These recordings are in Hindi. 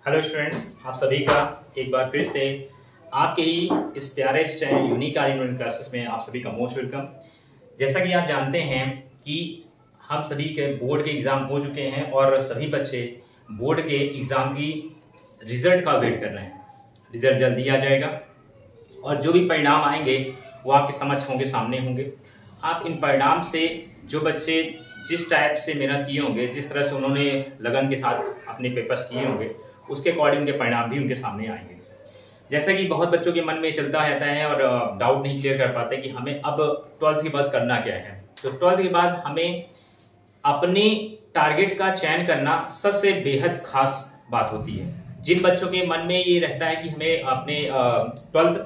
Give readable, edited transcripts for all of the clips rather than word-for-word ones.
हेलो स्टूडेंट्स, आप सभी का एक बार फिर से आपके ही इस प्यारे चैनल यूनिक ऑनलाइन क्लासेस में आप सभी का मोस्ट वेलकम। जैसा कि आप जानते हैं कि हम सभी के बोर्ड के एग्ज़ाम हो चुके हैं और सभी बच्चे बोर्ड के एग्ज़ाम की रिज़ल्ट का वेट कर रहे हैं। रिज़ल्ट जल्दी आ जाएगा और जो भी परिणाम आएंगे वो आपके समक्ष होंगे, सामने होंगे। आप इन परिणाम से जो बच्चे जिस टाइप से मेहनत किए होंगे, जिस तरह से उन्होंने लगन के साथ अपने पेपर्स किए होंगे, उसके अकॉर्डिंग उनके परिणाम भी उनके सामने आएंगे। जैसा कि बहुत बच्चों के मन में चलता रहता है और डाउट नहीं क्लियर कर पाते कि हमें अब 12th के बाद करना क्या है। तो 12th के बाद हमें अपने टारगेट का चयन करना सबसे बेहद खास बात होती है। जिन बच्चों के मन में ये रहता है कि हमें अपने 12th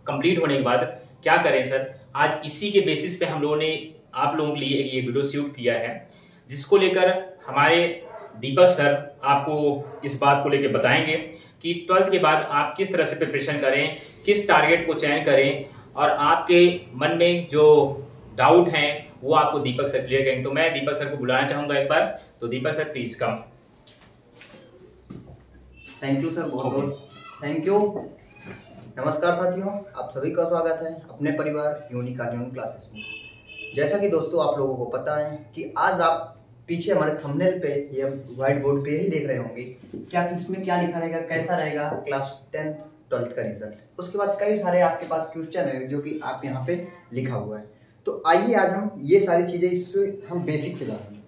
कंप्लीट होने के बाद क्या करें सर, आज इसी के बेसिस पे हम लोगों ने आप लोगों के लिए ये वीडियो शूट किया है, जिसको लेकर हमारे दीपक सर आपको इस बात को लेकर बताएंगे कि 12th के बाद आप किस तरह से प्रिपरेशन करें, किस टारगेट को चयन करें और आपके मन में जो डाउट हैं वो आपको दीपक सर क्लियर करेंगे। तो मैं दीपक सर को बुलाना चाहूंगा एक बार। तो Deepak sir please come. Thank you sir, बहुत बहुत थैंक यू। नमस्कार साथियों, आप सभी का स्वागत है अपने परिवार यूनिक ऑनलाइन क्लासेस में। जैसा कि दोस्तों आप लोगों को पता है कि आज आप पीछे हमारे थंबनेल पे या व्हाइट बोर्ड पे ही देख रहे होंगे क्या इसमें क्या लिखा रहेगा, कैसा रहेगा क्लास 10 12th का रिजल्ट। उसके बाद कई सारे आपके पास क्वेश्चन है जो कि आप यहाँ पे लिखा हुआ है। तो आइए आज हम ये सारी चीजें इससे हम बेसिक से जानेंगे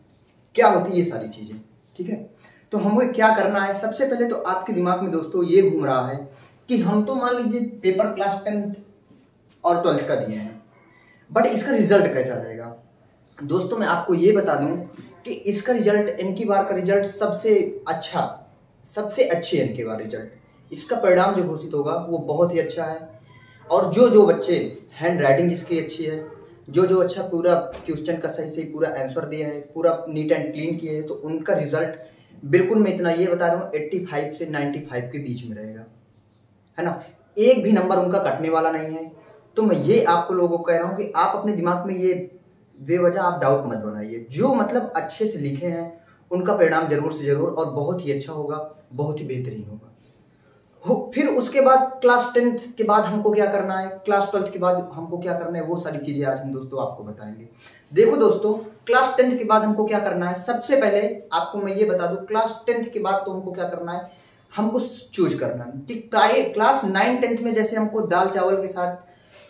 क्या होती है ये सारी चीजें। ठीक है, तो हमें क्या करना है, सबसे पहले तो आपके दिमाग में दोस्तों ये घूम रहा है कि हम तो मान लीजिए पेपर क्लास 10th और 12th का दिए हैं, बट इसका रिजल्ट कैसा रहेगा। दोस्तों मैं आपको ये बता दूं कि इसका रिजल्ट इनकी बार का रिजल्ट सबसे अच्छे इनके बार रिजल्ट, इसका परिणाम जो घोषित होगा वो बहुत ही अच्छा है। और जो बच्चे हैंड राइटिंग जिसकी अच्छी है, जो अच्छा पूरा क्वेश्चन का सही से पूरा आंसर दिया है, पूरा नीट एंड क्लीन किया है, तो उनका रिजल्ट बिल्कुल मैं इतना ये बता रहा हूँ 85 से 95 के बीच में रहेगा, है ना। एक भी नंबर उनका कटने वाला नहीं है। तो मैं ये आपको लोगों को कह रहा हूँ कि आप अपने दिमाग में ये बेवजह आप डाउट मत बनाइए। जो मतलब अच्छे से लिखे हैं उनका परिणाम जरूर से जरूर और बहुत ही अच्छा होगा, बहुत ही बेहतरीन होगा। फिर उसके बाद क्लास 10th के बाद हमको क्या करना है, क्लास 12th के बाद हमको क्या करना है, वो सारी चीजें आज हम दोस्तों आपको बताएंगे। देखो दोस्तों, क्लास 10th के बाद हमको क्या करना है, सबसे पहले आपको मैं ये बता दूं, क्लास 10th के बाद तो हमको क्या करना है, हमको चूज करना है। क्लास 9 10th में जैसे हमको दाल चावल के साथ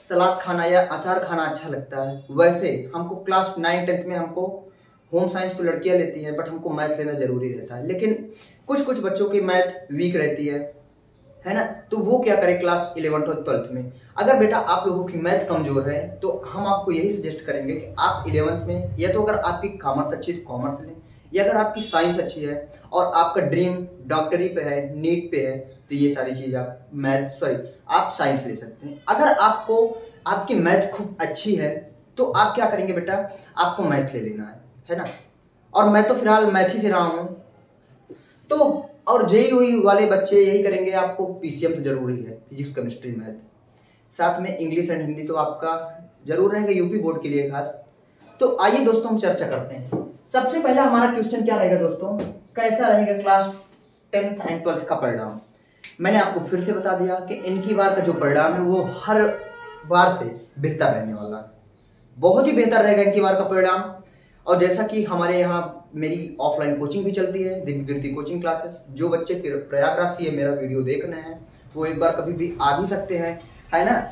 सलाद खाना या अचार खाना अच्छा लगता है, वैसे हमको क्लास 9 10th में हमको होम साइंस तो लड़कियां लेती हैं, बट हमको मैथ लेना जरूरी रहता है। लेकिन कुछ बच्चों की मैथ वीक रहती है ना, तो वो क्या करें क्लास 11th और 12th में। अगर बेटा आप लोगों की मैथ कमजोर है तो हम आपको यही सजेस्ट करेंगे कि आप 11th में, या तो अगर आपकी कॉमर्स अच्छी है तो कॉमर्स लें, या अगर आपकी साइंस अच्छी है और आपका ड्रीम डॉक्टरी पे है, नीट पे है, तो ये सारी चीज आप साइंस ले सकते हैं। अगर आपको आपकी मैथ खूब अच्छी है तो आप क्या करेंगे बेटा, आपको मैथ ले लेना है ना। और मैं तो फिलहाल मैथ ही से रहा हूं, तो और जेईई वाले बच्चे यही करेंगे, आपको पीसीएम तो जरूरी है, फिजिक्स केमिस्ट्री मैथ, साथ में इंग्लिश एंड हिंदी तो आपका जरूर रहेगा यूपी बोर्ड के लिए खास। तो आइए दोस्तों हम चर्चा करते हैं। सबसे पहला हमारा क्वेश्चन क्या रहेगा दोस्तों, कैसा रहेगा क्लास 10th एंड 12th का परिणाम। मैंने आपको फिर से बता दिया कि इनकी बार का जो परिणाम है वो हर बार से बेहतर रहने वाला है, बहुत ही बेहतर रहेगा इनकी बार का परिणाम। और जैसा कि हमारे यहाँ मेरी ऑफलाइन कोचिंग भी चलती है, दिव्य कीर्ति कोचिंग क्लासेस, जो बच्चे फिर प्रयागराज से मेरा वीडियो देख रहे हैं वो एक बार कभी भी आ भी सकते हैं, है ना।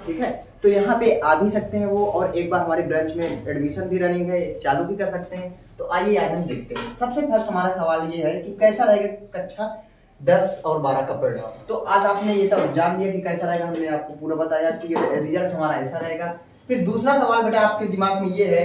ठीक है, तो यहाँ पे आ भी सकते हैं वो, और एक बार हमारे ब्रांच में एडमिशन भी रनिंग है, चालू भी कर सकते हैं। तो आइए आज हम देखते हैं। सबसे फर्स्ट हमारा सवाल ये है कि कैसा रहेगा कक्षा 10 और 12 का परिणाम। तो आज आपने ये तो जान दिया कि कैसा रहेगा, हमने आपको पूरा बताया कि रिजल्ट हमारा ऐसा रहेगा। फिर दूसरा सवाल बेटा आपके दिमाग में ये है,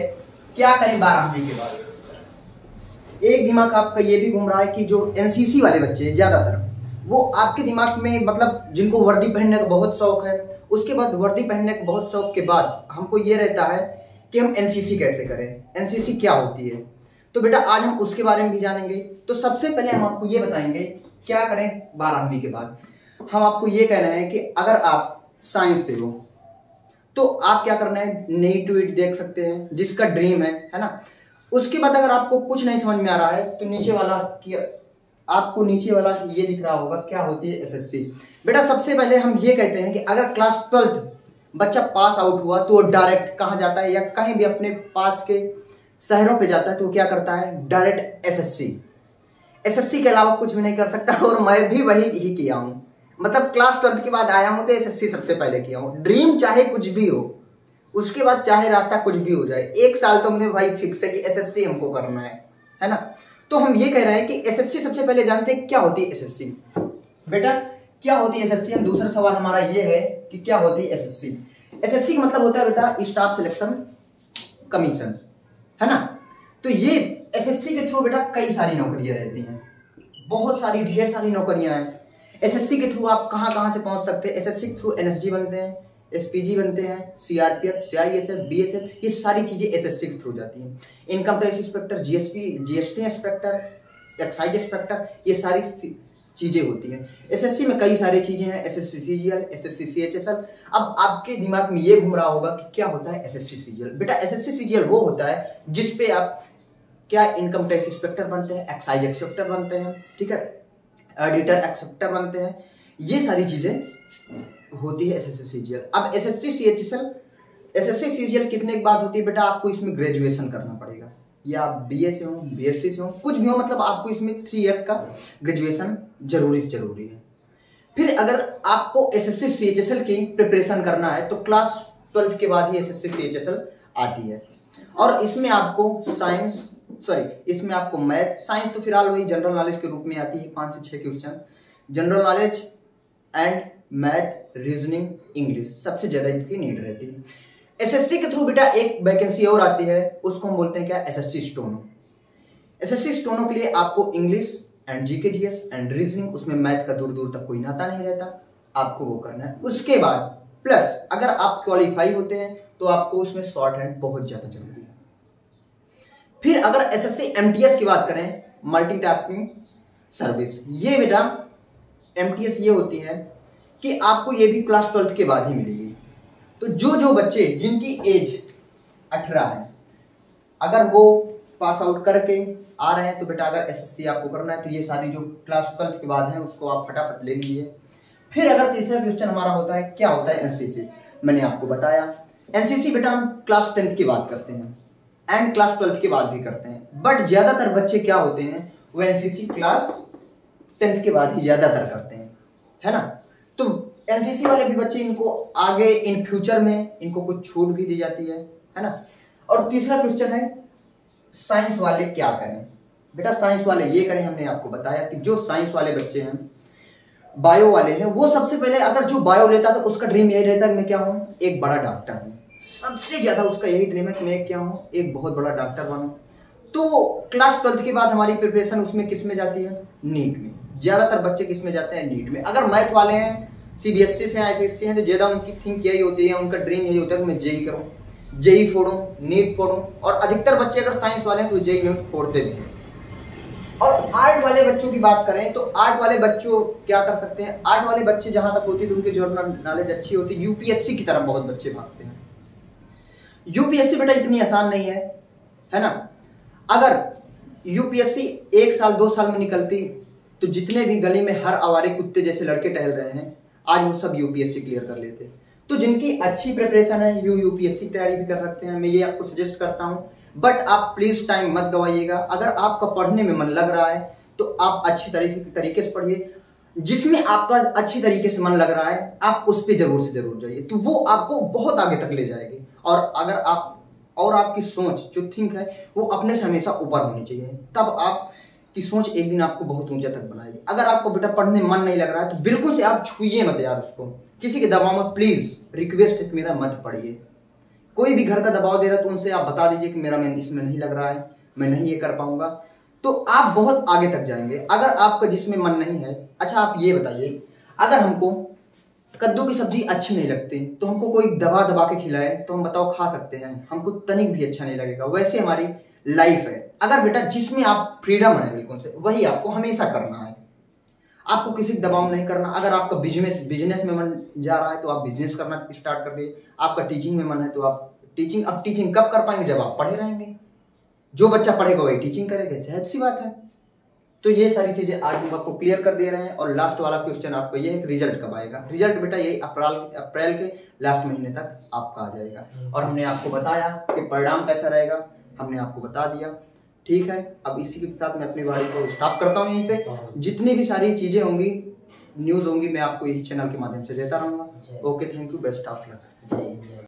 क्या करें 12वीं के बाद। एक दिमाग आपका ये भी घूम रहा है कि जो एनसीसी वाले बच्चे ज्यादातर, वो आपके दिमाग में मतलब जिनको वर्दी पहनने का बहुत शौक है, उसके बाद वर्दी पहनने के बहुत शौक के बाद हमको ये रहता है कि हम एनसीसी कैसे करें, एनसीसी क्या होती है। तो बेटा आज हम उसके बारे में भी जानेंगे। तो सबसे पहले हम आपको ये बताएंगे क्या करें 12वीं के बाद। हम आपको ये कह रहे हैं कि अगर आप साइंस से हो तो आप क्या करना है, नीट ट्वीट देख सकते हैं, जिसका ड्रीम है ना। उसके बाद अगर आपको कुछ नहीं समझ में आ रहा है तो नीचे वाला आपको नीचे वाला ये दिख रहा होगा, क्या होती है एसएससी। बेटा सबसे पहले हम ये कहते हैं कि अगर क्लास 12 बच्चा पास आउट हुआ तो वो डायरेक्ट कहाँ जाता है, या कहीं भी अपने पास के शहरों पे जाता है तो क्या करता है, डायरेक्ट एसएससी। एसएससी के अलावा कुछ भी नहीं कर सकता, और मैं भी वही ही किया हूँ। मतलब क्लास 12 के बाद आया हूँ तो एसएससी सबसे पहले किया हूँ। ड्रीम चाहे कुछ भी हो, उसके बाद चाहे रास्ता कुछ भी हो जाए, 1 साल तो हमने भाई फिक्स है कि एसएससी हमको करना है ना। तो हम ये कह रहे हैं कि एसएससी सबसे पहले जानते हैं क्या होती है एसएससी। बेटा क्या होती है एसएससी, हम दूसरा सवाल हमारा ये है कि क्या होती है एसएससी। एसएससी का मतलब होता है बेटा स्टाफ सिलेक्शन कमीशन, है ना। तो ये एसएससी के थ्रू बेटा कई सारी नौकरियां रहती हैं, बहुत सारी ढेर सारी नौकरियां हैं। एसएससी के थ्रू आप कहां कहां से पहुंच सकते हैं। एसएससी के थ्रू एनएसजी बनते हैं, एसपीजी बनते हैं, सीआरपीएफ, सीआईएसएफ, बीएसएफ, ये सारी चीजें एसएससी के थ्रू जाती हैं। Income tax inspector, GST inspector, excise inspector, ये सारी चीजें होती हैं। एसएससी में कई सारी चीजें हैं, एसएससी सीजीएल, एसएससी सीएचएसएल। अब आपके दिमाग में ये घूम रहा होगा कि क्या होता है एसएससी सीजीएल। बेटा एसएससी सीजीएल वो होता है जिसपे आप क्या इनकम टैक्स इंस्पेक्टर बनते हैं, एक्साइज इंस्पेक्टर बनते हैं, ठीक है, ऑडिटर इंस्पेक्टर बनते हैं, ये सारी चीजें होती है एसएससी सीजीएल। अब एसएससी सीएचएसएल, एसएससी सीजीएल कितने के बाद होती है बेटा, आपको इसमें ग्रेजुएशन करना पड़ेगा, या आप बीए से हो, बीएससी से हो, कुछ भी हो, मतलब आपको इसमें 3 इयर्स का ग्रेजुएशन जरूरी है। फिर अगर आपको एसएससी सीएचएसएल की प्रिपरेशन करना है तो क्लास 12 के बाद ही एसएससी सीएचएसएल आती है। और इसमें आपको इसमें आपको मैथ, साइंस तो फिलहाल वही जनरल नॉलेज के रूप में आती है, 5 से 6 question, general knowledge and math, reasoning, English, सबसे ज्यादा इनकी नीड रहती है। एसएससी के थ्रू बेटा एक वैकेंसी और आती है, उसको हम बोलते हैं क्या, एसएससी स्टोनो। एसएससी स्टोनो के लिए आपको English and GK GS and reasoning, उसमें मैथ का दूर दूर तक कोई नाता नहीं रहता, आपको वो करना है। उसके बाद प्लस अगर आप क्वालिफाई होते हैं तो आपको उसमें शॉर्ट हैंड बहुत ज्यादा जरूरी है। फिर अगर एसएससी एमटीएस की बात करें, मल्टीटास्किंग सर्विस, ये बेटा एमटीएस ये होती है कि आपको ये भी क्लास 12 के बाद ही मिलेगी। तो जो बच्चे जिनकी एज 18 है, अगर वो पास आउट करके आ रहे हैं तो बेटा अगर एसएससी आपको करना है तो ये सारी जो क्लास 12 के बाद है उसको आप फटाफट ले लीजिए। फिर अगर तीसरा क्वेश्चन हमारा होता है क्या होता है एनसीसी, मैंने आपको बताया एनसीसी बेटा हम क्लास 10 की बात करते हैं एंड क्लास 12 के बाद भी करते हैं, बट ज्यादातर बच्चे क्या होते हैं वो एनसीसी क्लास 10 के बाद ही ज्यादातर करते हैं, है ना। तो एनसीसी वाले भी बच्चे, इनको आगे इन फ्यूचर में इनको कुछ छूट भी दी जाती है ना। और तीसरा क्वेश्चन है साइंस वाले क्या करें। बेटा साइंस वाले ये करें, हमने आपको बताया कि जो साइंस वाले बच्चे हैं, बायो वाले हैं, वो सबसे पहले अगर जो बायो लेता है तो उसका ड्रीम यही रहता है कि मैं क्या हूं, एक बड़ा डॉक्टर हूं। सबसे ज्यादा उसका यही ड्रीम है कि मैं क्या हूं, एक बहुत बड़ा डॉक्टर बनूं। तो क्लास 12 के बाद हमारी प्रिपरेशन उसमें किस में जाती है, नीट में। ज्यादातर बच्चे किस में जाते हैं, नीट में। अगर मैथ वाले हैं, सीबीएसई से, आईसीएसई हैं, तो ज्यादा उनकी थिंक यही होती है, उनका ड्रीम यही होता है कि मैं जेई करूं, जेई फोड़ूं, नीट फोड़ूं। और अधिकतर बच्चे अगर साइंस वाले हैं तो जेई नीट फोड़ते भी हैं। और आर्ट वाले बच्चों की बात करें तो आर्ट वाले बच्चों क्या कर सकते हैं, आर्ट वाले बच्चे जहां तक होती है तो उनकी जनरल नॉलेज अच्छी होती है, यूपीएससी की तरफ बहुत बच्चे भागते हैं। यूपीएससी बेटा इतनी आसान नहीं है ना। अगर यूपीएससी 1 साल 2 साल में निकलती तो जितने भी गली में हर आवारे कुत्ते जैसे लड़के टहल रहे हैं आज वो सब यूपीएससी क्लियर कर लेते। तो जिनकी अच्छी प्रिपरेशन है यूपीएससी की तैयारी भी कर सकते हैं, मैं ये आपको सजेस्ट करता हूं। बट आप प्लीज टाइम मत गवाइएगा। अगर आपका पढ़ने में मन लग रहा है तो आप अच्छी तरीके से पढ़िए। जिसमें आपका अच्छी तरीके से मन लग रहा है आप उस पर जरूर से जरूर जाइए, तो वो आपको बहुत आगे तक ले जाएगी। और अगर आप और आपकी सोच जो थिंक है वो अपने से हमेशा ऊपर होनी चाहिए, तब आपकी सोच एक दिन आपको बहुत ऊंचा तक बनाएगी। अगर आपको बेटा पढ़ने में मन नहीं लग रहा है तो बिल्कुल से आप छुइए मत यार उसको, किसी के दबाव में, प्लीज रिक्वेस्ट है मेरा मत पढ़िए। कोई भी घर का दबाव दे रहा है तो उनसे आप बता दीजिए कि मेरा मन इसमें नहीं लग रहा है, मैं नहीं ये कर पाऊंगा, तो आप बहुत आगे तक जाएंगे। अगर आपका जिसमें मन नहीं है, अच्छा आप ये बताइए, अगर हमको कद्दू की सब्जी अच्छी नहीं लगती तो हमको कोई दबा दबा के खिलाए तो हम बताओ खा सकते हैं, हमको तनिक भी अच्छा नहीं लगेगा। वैसे हमारी लाइफ है, अगर बेटा जिसमें आप फ्रीडम है बिल्कुल से वही आपको हमेशा करना है, आपको किसी दबाव नहीं करना। अगर आपका बिजनेस में मन जा रहा है तो आप बिजनेस करना स्टार्ट कर दे, आपका टीचिंग में मन है तो आप टीचिंग। अब टीचिंग कब कर पाएंगे, जब आप पढ़े रहेंगे। जो बच्चा पढ़ेगा वही टीचिंग करेगा, जाहिर सी बात है। तो ये सारी चीजें आज हम आपको क्लियर कर दे रहे हैं। और लास्ट वाला क्वेश्चन आपका ये है कि रिजल्ट कब आएगा। रिजल्ट बेटा यही अप्रैल के लास्ट महीने तक आपका आ जाएगा। और हमने आपको बताया कि परिणाम कैसा रहेगा, हमने आपको बता दिया। ठीक है, अब इसी के साथ मैं अपनी वाणी को स्टॉप करता हूँ यहीं पे। जितनी भी सारी चीजें होंगी, न्यूज होंगी, मैं आपको यही चैनल के माध्यम से देता रहूंगा। Okay, thank you, best of luck.